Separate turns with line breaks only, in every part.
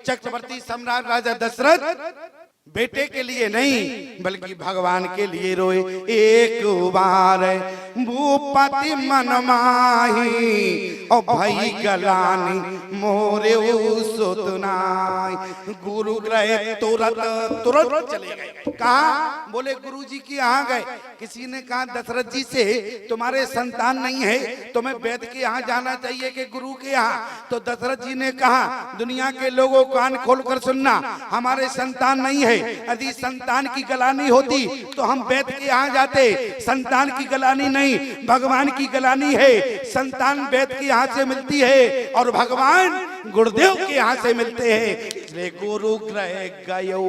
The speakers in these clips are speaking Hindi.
चक्रवर्ती सम्राट राजा दशरथ बेटे के लिए नहीं बल्कि भगवान के लिए रोए। एक बार भूपति मन माही और भई गलानी मोरे सुतनाई। गुरु ग्रह तुरंत चले गए। कहा? बोले गुरुजी की यहाँ गए। किसी ने कहा दशरथ जी से तुम्हारे संतान नहीं है, तुम्हें वैद्य के यहाँ जाना चाहिए कि गुरु के यहाँ। तो दशरथ जी ने कहा दुनिया के लोगों कान खोलकर सुनना, हमारे संतान नहीं है। यदि संतान की गलानी होती तो हम वैद्य के यहाँ जाते। संतान की गलानी नहीं, भगवान की गलानी है। संतान वैद्य के यहाँ से मिलती है और भगवान गुरुदेव के यहाँ से मिलते हैं। गुरु ग्रह गयो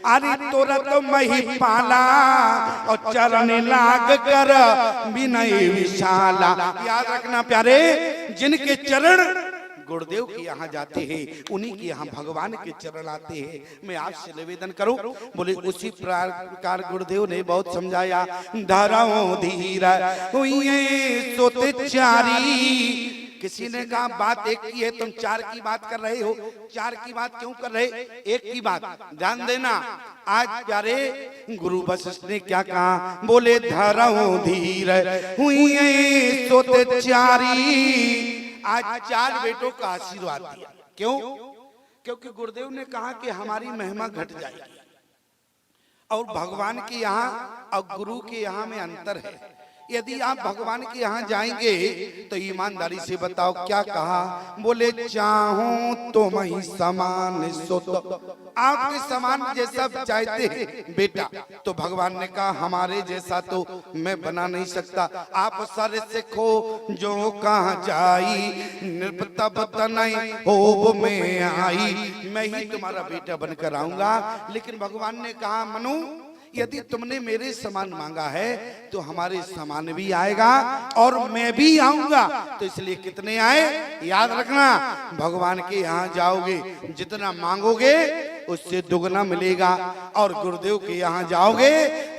अरे तुरंत मही पाला और चरण लाग कर विनय विशाला। याद रखना प्यारे, जिनके चरण गुरुदेव के यहाँ जाते हैं उन्हीं के यहाँ भगवान के चरण आते हैं। मैं आपसे निवेदन करूं, बोले उसी प्रकार गुरुदेव ने बहुत समझाया। धरो धीर हुई सोते चारी। किसी ने कहा बात एक की है, तुम चार की बात कर रहे हो। चार की बात क्यों कर रहे? एक की बात ध्यान देना। आज प्यारे गुरु वशिष्ठ ने क्या कहा? बोले धरो धीर हुई सोते चारी। आज चार बेटों का आशीर्वाद दिया। क्यों? क्योंकि गुरुदेव ने कहा कि हमारी महिमा घट जाएगी और भगवान के यहाँ और गुरु के यहाँ में अंतर है। यदि आप भगवान के यहाँ जाएंगे तो ईमानदारी से बताओ क्या कहा? बोले चाहूं तो मैं समान सुत, आपके समान जैसा चाहते हैं बेटा। तो भगवान ने कहा हमारे जैसा तो मैं बना नहीं सकता। आप सर से खो जो कहाँ जाई, नृपतब नहीं हो में आई। मैं ही तुम्हारा बेटा बनकर आऊंगा। लेकिन भगवान ने कहा मनु, यदि तुमने मेरे समान मांगा है तो हमारे समान भी आएगा और मैं भी आऊंगा। तो इसलिए कितने आए याद रखना, भगवान के यहाँ जाओगे जितना मांगोगे उससे दुगना मिलेगा और गुरुदेव के यहाँ जाओगे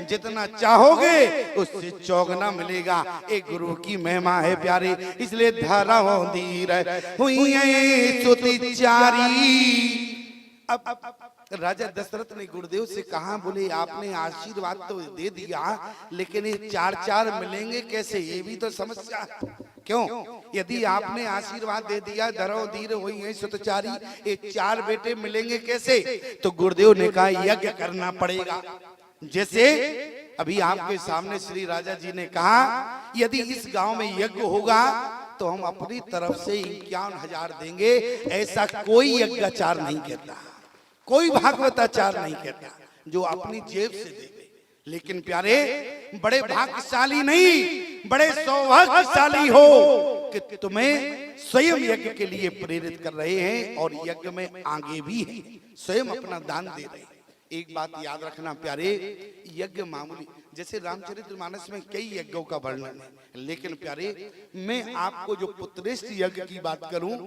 जितना चाहोगे उससे चौगना मिलेगा। एक गुरु की महिमा है प्यारे। इसलिए धरो धीर हुई सुति चारी। अब राजा दशरथ ने गुरुदेव से कहा, बोले आपने आशीर्वाद तो दे दिया लेकिन ये चार चार मिलेंगे कैसे? ये भी तो समस्या है। क्यों? यदि आपने आशीर्वाद दे दिया धरो धीर हुई है सुतचारी, ये चार बेटे मिलेंगे कैसे? तो गुरुदेव ने कहा यज्ञ करना पड़ेगा। जैसे अभी आपके सामने श्री राजा जी ने कहा यदि इस गांव में यज्ञ होगा तो हम अपनी तरफ से 51,000 देंगे। ऐसा कोई यज्ञाचार नहीं कहता, कोई भागवताचार नहीं कहता जो अपनी जेब से देवे। लेकिन प्यारे बड़े भाग्यशाली नहीं, बड़े सौभाग्यशाली हो कि तुम्हें स्वयं यज्ञ के लिए प्रेरित कर रहे हैं और यज्ञ में आगे भी हैं, स्वयं अपना दान दे रहे हैं। एक बात याद रखना प्यारे, यज्ञ मामूली, जैसे रामचरितमानस में कई यज्ञों का वर्णन है, लेकिन प्यारे मैं आपको जो पुत्रेष्ठ यज्ञ की बात करूं,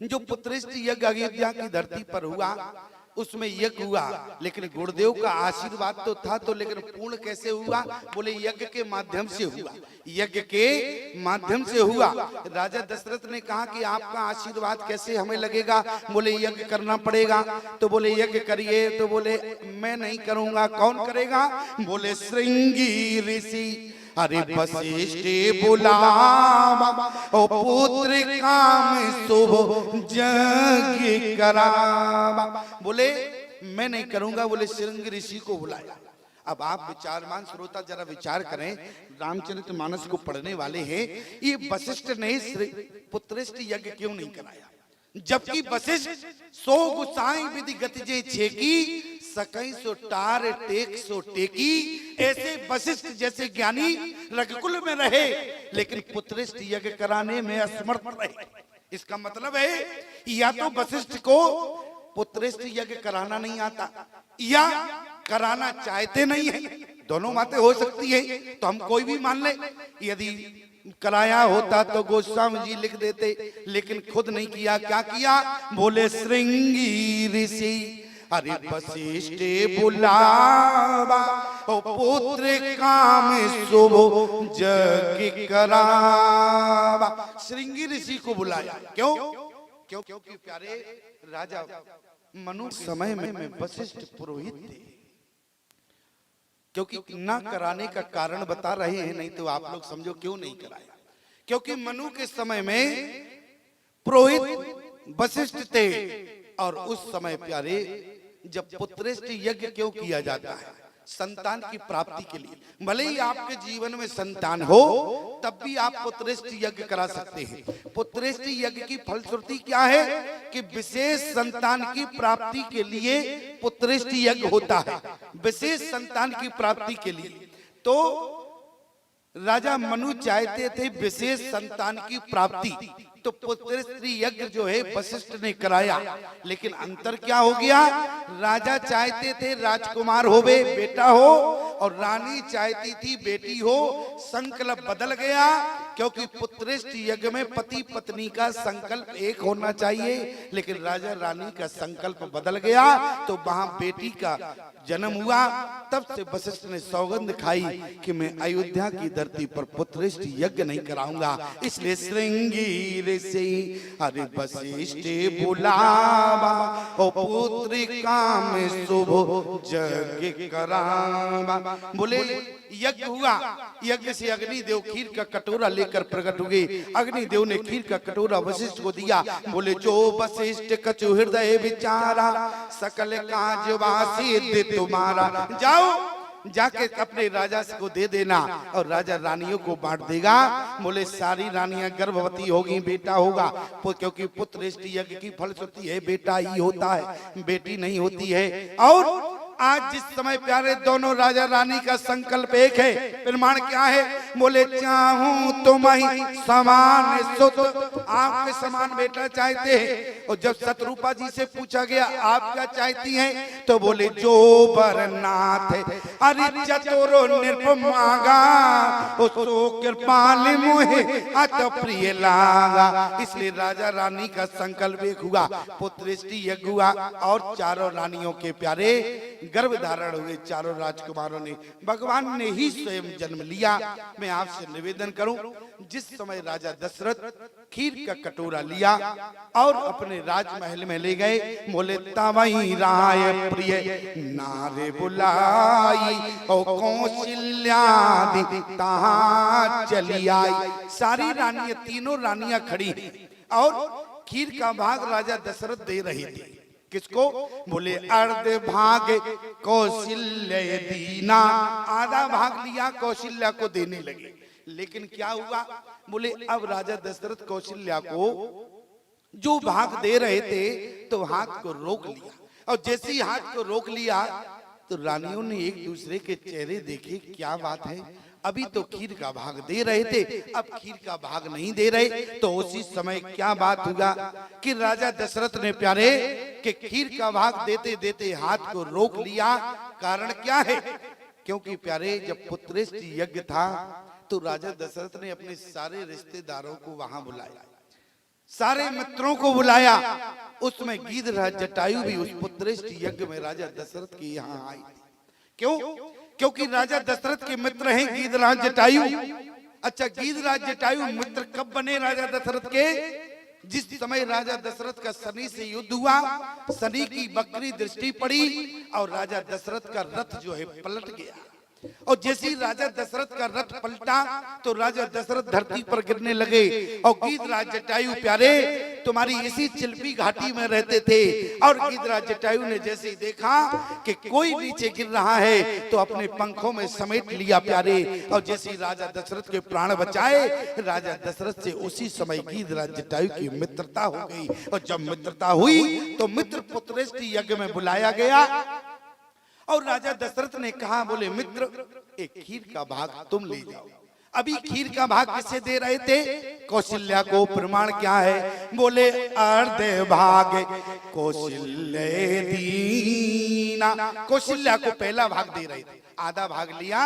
जो पुत्रेष्ठ यज्ञ अयोध्या की धरती पर हुआ उसमें यज्ञ हुआ, लेकिन गुरुदेव का आशीर्वाद तो था, तो लेकिन पूर्ण कैसे हुआ? बोले यज्ञ के माध्यम से हुआ। यज्ञ के माध्यम से हुआ। राजा दशरथ ने कहा कि आपका आशीर्वाद कैसे हमें लगेगा? बोले यज्ञ करना पड़ेगा। तो बोले यज्ञ करिए। तो बोले मैं नहीं करूंगा, कौन करेगा? बोले श्रृंगी ऋषि अरे वशिष्ठ बुलावा ओ पुत्र काम शुभ यज्ञ करावा। बोले मैं नहीं करूंगा, बोले श्रृंग ऋषि को बुलाया। अब आप विचारमान श्रोता जरा विचार करें, रामचरितमानस को पढ़ने वाले हैं, ये वशिष्ठ ने पुत्रेष्ठ यज्ञ क्यों नहीं कराया? जबकि वशिष्ठ 100 गुसाई विधि गतिजे छेकी सकई सो टार टेक सो टेकी। ऐसे वशिष्ठ जैसे ज्ञानी रघुकुल में रहे लेकिन पुत्रेष्ठ यज्ञ कराने में असमर्थ रहे। इसका मतलब है या तो वशिष्ठ को पुत्रेष्ठ यज्ञ कराना नहीं आता या कराना चाहते नहीं है। दोनों बातें हो सकती है, तो हम कोई भी मान ले। यदि कराया होता तो गोस्वामी जी लिख देते, लेकिन खुद नहीं किया। क्या किया? बोले श्रृंगी ऋषि अरे वशिष्ठ बुलावा ओ पुत्र काम शुभ यज्ञ करावा। श्रृंगी ऋषि को बुलाया। क्यों? क्योंकि प्यारे राजा मनु समय में वशिष्ठ पुरोहित थे। क्योंकि ना कराने का कारण बता रहे हैं, नहीं तो आप लोग समझो क्यों नहीं कराया। क्योंकि मनु के समय में पुरोहित वशिष्ठ थे, और उस समय प्यारे जब पुत्रेष्ट यज्ञ क्यों किया जाता है? संतान की प्राप्ति के लिए। भले ही आपके जीवन में संतान हो, तब भी आप पुत्रेष्ट यज्ञ करा सकते हैं। पुत्रेष्ट यज्ञ की फलश्रुति क्या है कि विशेष संतान की प्राप्ति के लिए पुत्रेष्ट यज्ञ होता है, विशेष संतान की प्राप्ति के लिए। तो राजा मनु चाहते थे विशेष संतान की प्राप्ति, तो पुत्रेष्ट यज्ञ जो है वशिष्ठ ने कराया। लेकिन अंतर क्या हो गया? राजा चाहते थे राजकुमार होवे, बेटा हो, और रानी चाहती थी बेटी हो। संकल्प बदल गया, क्योंकि पुत्रेष्ट यज्ञ में पति पत्नी का संकल्प एक होना चाहिए, लेकिन राजा रानी का संकल्प बदल गया, तो वहां बेटी का जन्म हुआ। तब से वशिष्ठ ने सौगंध खाई कि मैं अयोध्या की धरती पर पुत्रेष्ट यज्ञ नहीं कराऊंगा। इसलिए श्रृंगी से हरि वशिष्ठ बुलावा, ओ पुत्रिका में शुभ यज्ञ करावा। बोले यज्ञ हुआ, यज्ञ से अग्निदेव खीर का कटोरा लेकर प्रकट हुए। अग्निदेव ने खीर का कटोरा वशिष्ठ को दिया। बोले जो वशिष्ठ कछु हृदय विचारा, सकल काज वासित तुम्हारा। जाओ जाके अपने राजा को दे देना, और राजा रानियों को बांट देगा। बोले सारी रानियां गर्भवती होगी, बेटा होगा, क्योंकि पुत्रेष्ट यज्ञ की फलश्रुति है बेटा ही होता है, बेटी नहीं होती है। और आज जिस समय प्यारे दोनों राजा रानी का संकल्प एक है, प्रमाण क्या है? बोले चाहूं तुम्हें समान सुत, आपके समान बेटा चाहते हैं। और जब शत्रुपा जी से पूछा गया आप क्या चाहती हैं, तो बोले जो बरनाथ अरे चतुर निर्पमागा, उसको कृपाल मोहे अत प्रिय लागा। इसलिए राजा रानी का संकल्प एक हुआ, पुत्रेष्ट यज्ञ हुआ, और चारों रानियों के प्यारे गर्भ धारण हुए। चारों राजकुमारों ने, भगवान ने ही स्वयं जन्म लिया। मैं आपसे निवेदन करूं, जिस समय राजा दशरथ खीर का कटोरा लिया और अपने राजमहल में ले गए, बोले तवई राय प्रिय नारे बुलाई, और कौशल्यादि तहां चली आई। सारी रानियां, तीनों रानियां खड़ी हैं, और खीर का भाग राजा दशरथ दे रहे थे। किसको? बोले अर्ध भाग कौशल्य दीना, आधा भाग लिया कौशल्या को देने लगे। लेकिन क्या हुआ? बोले अब राजा दशरथ कौशल्या को जो भाग दे रहे थे, तो हाथ को रोक लिया, और जैसे ही हाथ को रोक लिया, तो रानियों ने एक दूसरे के चेहरे देखे। क्या बात है, अभी तो खीर का भाग दे रहे थे, अब खीर का भाग नहीं दे रहे। तो उसी समय क्या बात हुआ कि राजा दशरथ ने प्यारे कि खीर का भाग देते देते हाथ को रोक लिया। कारण क्या है? क्योंकि प्यारे जब पुत्रेष्ट यज्ञ था, तो राजा दशरथ ने अपने सारे रिश्तेदारों को वहां बुलाया, सारे मित्रों को बुलाया। उसमें गीधराज जटायु भी उस पुत्रेष्ट यज्ञ में राजा दशरथ के यहाँ आई थी। क्यों? क्योंकि राजा दशरथ के मित्र हैं गीधराज जटायु। अच्छा, गीधराज जटायु मित्र कब बने राजा दशरथ के? जिस समय राजा दशरथ का शनि से युद्ध हुआ, शनि की वक्री दृष्टि पड़ी, और राजा दशरथ का रथ जो है पलट गया। और जैसे ही राजा दशरथ का रथ पलटा, तो राजा दशरथ धरती पर गिरने लगे। और गीधराज जटायु प्यारे तुम्हारी इसी चिल्पी घाटी में रहते थे, और गीधराज जटायु ने जैसे ही देखा कि कोई नीचे गिर रहा है, तो अपने पंखों में समेट लिया प्यारे। और जैसे ही राजा दशरथ के प्राण बचाए, राजा दशरथ से उसी समय गीधराज जटायु की मित्रता हो गई। और जब मित्रता हुई, तो मित्र पुत्रेष्ट यज्ञ में बुलाया गया, और राजा दशरथ ने कहा, बोले मित्र एक खीर का भाग तुम ले जाओ। अभी खीर का भाग किसे दे रहे थे? कौशल्या को। प्रमाण क्या है? बोले अर्ध भाग कौशल्य दीना। कौशल्या को पहला भाग दे रहे थे, आधा भाग लिया,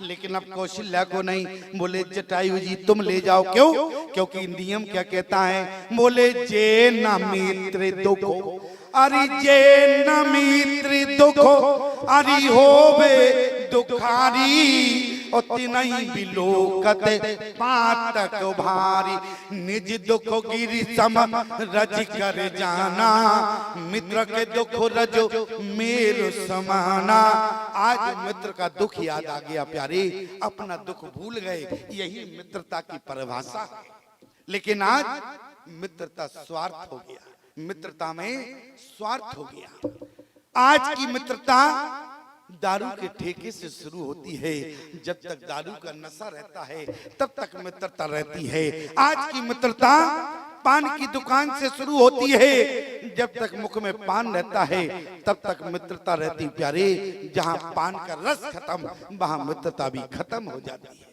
लेकिन अब कौशल्या को नहीं। बोले जटायु जी तुम ले जाओ। क्यों? क्योंकि नियम क्या कहता है? बोले जे न मित्र दुखो, अरे जे न मित्र दुखो, अरे होवे दुखारी, उतनी बिलोकत पातक भारी, निज दुख गिरि सम रज कर जाना, मित्र के दुख रजो मेरु समाना। आज मित्र का दुख याद आ गया प्यारे, अपना दुख भूल गए, यही मित्रता की परिभाषा है। लेकिन आज मित्रता स्वार्थ हो गया, मित्रता में स्वार्थ हो गया। आज की मित्रता दारू के ठेके से शुरू होती है, जब तक दारू का नशा रहता है तब तक मित्रता रहती है। आज की मित्रता पान की दुकान से शुरू होती है, जब तक मुख में पान रहता है तब तक मित्रता रहती प्यारे। जहां पान का रस खत्म वहां मित्रता भी खत्म हो जाती है।